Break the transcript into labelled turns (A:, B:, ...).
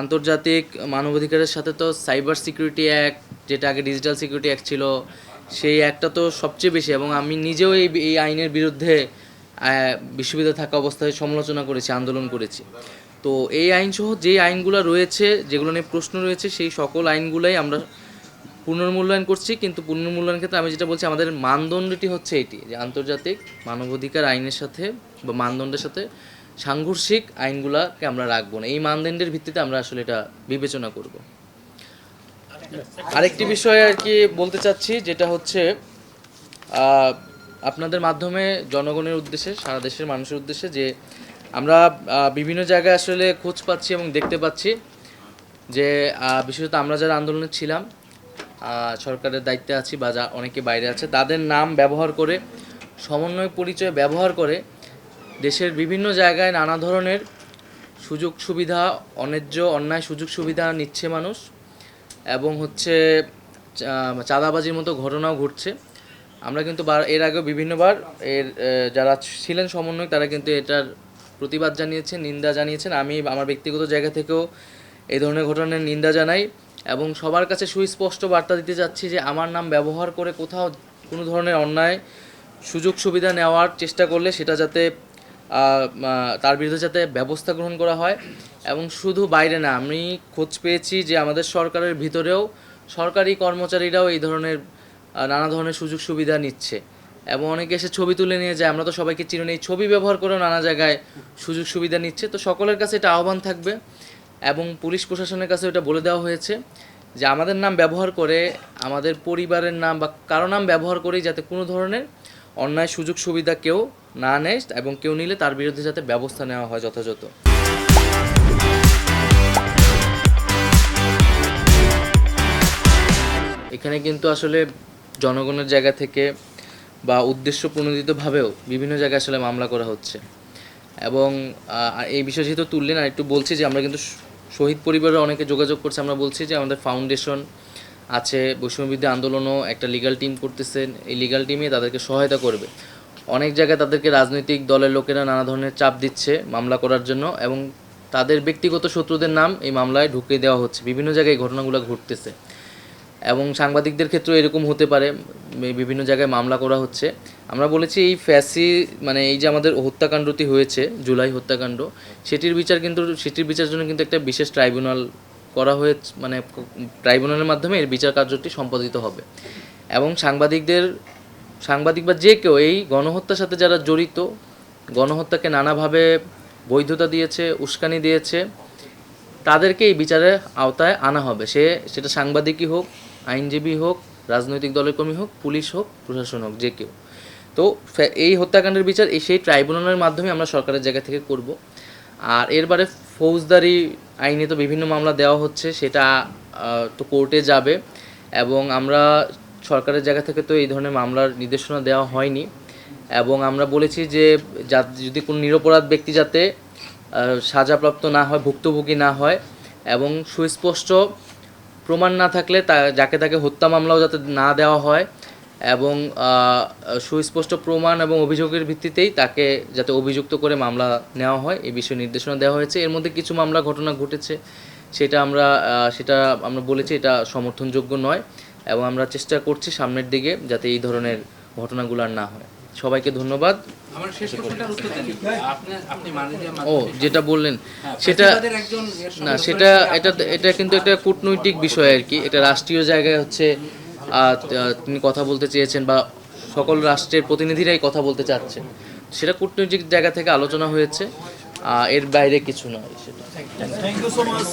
A: আন্তর্জাতিক মানবাধিকারের সাথে তো সাইবার সিকিউরিটি অ্যাক্ট, যেটা আগে ডিজিটাল সিকিউরিটি অ্যাক্ট ছিল, সেই অ্যাক্টটা তো সবচেয়ে বেশি, এবং আমি নিজেও এই আইনের বিরুদ্ধে বিশ্ববিদ্যালয়ে থাকা অবস্থায় সমালোচনা করেছি, আন্দোলন করেছি। তো এই আইনসহ যেই আইনগুলো রয়েছে, যেগুলো নিয়ে প্রশ্ন রয়েছে, সেই সকল আইনগুলোই আমরা পুনর্মূল্যায়ন করছি। কিন্তু পুনর্মূল্যায়নের ক্ষেত্রে আমি যেটা বলছি, আমাদের মানদণ্ডটি হচ্ছে এটি, যে আন্তর্জাতিক মানবাধিকার আইনের সাথে বা মানদণ্ডের সাথে সাংঘর্ষিক আইনগুলোকে আমরা রাখবো না। এই মানদণ্ডের ভিত্তিতে আমরা আসলে এটা বিবেচনা করব। আরেকটি বিষয় আর কি বলতে চাচ্ছি, যেটা হচ্ছে আপনাদের মাধ্যমে জনগণের উদ্দেশ্যে, সারা দেশের মানুষের উদ্দেশ্যে, যে আমরা বিভিন্ন জায়গায় আসলে খোঁজ পাচ্ছি এবং দেখতে পাচ্ছি যে বিশেষত আমরা যারা আন্দোলনে ছিলাম, সরকারের দায়িত্বে আছি বা যা অনেকে বাইরে আছে, তাদের নাম ব্যবহার করে, সমন্বয় পরিচয় ব্যবহার করে দেশের বিভিন্ন জায়গায় নানা ধরনের সুযোগ সুবিধা, অন্যায় সুযোগ সুবিধা নিচ্ছে মানুষ, এবং হচ্ছে চাঁদাবাজির মতো ঘটনাও ঘটছে। আমরা কিন্তু এর আগেও বিভিন্নবার যারা ছিলেন সমন্বয়, তারা কিন্তু এটার প্রতিবাদ জানিয়েছেন, নিন্দা জানিয়েছেন। আমি আমার ব্যক্তিগত জায়গা থেকেও এই ধরনের ঘটনার নিন্দা জানাই, এবং সবার কাছে সুস্পষ্ট বার্তা দিতে যাচ্ছি যে আমার নাম ব্যবহার করে কোথাও কোনো ধরনের অন্যায় সুযোগ সুবিধা নেওয়ার চেষ্টা করলে সেটা যাতে তার বিরুদ্ধে যাতে ব্যবস্থা গ্রহণ করা হয়। এবং শুধু বাইরে না, আমি খোঁজ পেয়েছি যে আমাদের সরকারের ভিতরেও সরকারি কর্মচারীরাও এই ধরনের নানা ধরনের সুযোগ সুবিধা নিচ্ছে, এবং অনেকে এসে ছবি তুলে নিয়ে যায়। আমরা তো সবাইকে চিনি, এই ছবি ব্যবহার করেও নানা জায়গায় সুযোগ সুবিধা নিচ্ছে। তো সকলের কাছে এটা আহ্বান থাকবে, এবং পুলিশ প্রশাসনের কাছে এটা বলে দেওয়া হয়েছে যে আমাদের নাম ব্যবহার করে, আমাদের পরিবারের নাম বা কারো নাম ব্যবহার করেই যাতে কোনো ধরনের অন্যায় সুযোগ সুবিধা কেউ না নেয়, এবং কেউ নিলে তার বিরুদ্ধে যাতে ব্যবস্থা নেওয়া হয় যথাযথ। এখানে কিন্তু আসলে জনগণের জায়গা থেকে বা উদ্দেশ্য প্রণোদিতভাবেও বিভিন্ন জায়গায় আসলে মামলা করা হচ্ছে। এবং এই বিষয় যেহেতু তুললেন, আর একটু বলছি যে আমরা কিন্তু শহীদ পরিবারের অনেকে যোগাযোগ করছে। আমরা বলছি যে আমাদের ফাউন্ডেশন আছে, বৈষম্যবিরোধী আন্দোলনও একটা লিগ্যাল টিম করতেছেন, এই লিগ্যাল টিমে তাদেরকে সহায়তা করবে। অনেক জায়গায় তাদেরকে রাজনৈতিক দলের লোকেরা নানা ধরনের চাপ দিচ্ছে মামলা করার জন্য, এবং তাদের ব্যক্তিগত শত্রুদের নাম এই মামলায় ঢুকিয়ে দেওয়া হচ্ছে। বিভিন্ন জায়গায় এই ঘটনাগুলো ঘটতেছে, এবং সাংবাদিকদের ক্ষেত্রেও এরকম হতে পারে, বিভিন্ন জায়গায় মামলা করা হচ্ছে। আমরা বলেছি এই এই যে আমাদের হত্যাকাণ্ডটি হয়েছে, জুলাই হত্যাকাণ্ড, সেটির বিচার জন্য কিন্তু একটা বিশেষ ট্রাইব্যুনাল করা হয়েছে, ট্রাইব্যুনালের মাধ্যমে এর বিচার কার্যটি সম্পাদিত হবে। এবং সাংবাদিক বা যে কেউ এই গণহত্যার সাথে যারা জড়িত, গণহত্যাকে নানাভাবে বৈধতা দিয়েছে, উস্কানি দিয়েছে, তাদেরকে এই বিচারের আওতায় আনা হবে। সেটা সাংবাদিকই হোক, আইনজীবী হোক, রাজনৈতিক দলের কর্মী হোক, পুলিশ হোক, প্রশাসন হোক, যে কেউ। তো এই হত্যাকাণ্ডের বিচার সেই ট্রাইব্যুনালের মাধ্যমে আমরা সরকারের জায়গা থেকে করব। আর এরবারে ফৌজদারি আইনে তো বিভিন্ন মামলা দেওয়া হচ্ছে, সেটা তো কোর্টে যাবে, এবং আমরা সরকারের জায়গা থেকে তো এই ধরনের মামলার নির্দেশনা দেওয়া হয়নি। এবং আমরা বলেছি যে যদি কোনো নিরপরাধ ব্যক্তি যাতে সাজাপ্রাপ্ত না হয়, ভুক্তভোগী না হয়, এবং সুস্পষ্ট প্রমাণ না থাকলে যাকে তাকে হত্যা মামলাও যাতে না দেওয়া হয়, এবং সুস্পষ্ট প্রমাণ এবং অভিযোগের ভিত্তিতেই তাকে যাতে অভিযুক্ত করে মামলা নেওয়া হয়, এই বিষয়ে নির্দেশনা দেওয়া হয়েছে। এর মধ্যে কিছু ঘটনা ঘটেছে, সেটা আমরা বলেছি এটা সমর্থনযোগ্য নয়, এবং আমরা চেষ্টা করছি সামনের দিকে যাতে এই ধরনের ঘটনাগুলো আর না হয়। সবাইকে ধন্যবাদ।
B: আমার শেষ প্রশ্নটার উত্তর দেন। আপনি
A: যেটা বললেন সেটা না, এটা কিন্তু একটা কূটনৈতিক বিষয় আর কি। এটা রাষ্ট্রীয় জায়গায় হচ্ছে তিনি কথা বলতে চেয়েছেন, বা সকল রাষ্ট্রের প্রতিনিধিরাই কথা বলতে চাচ্ছেন, সেটা কূটনৈতিক জায়গা থেকে আলোচনা হয়েছে, এর বাইরে কিছু নয় সেটা।
C: Thank you so much.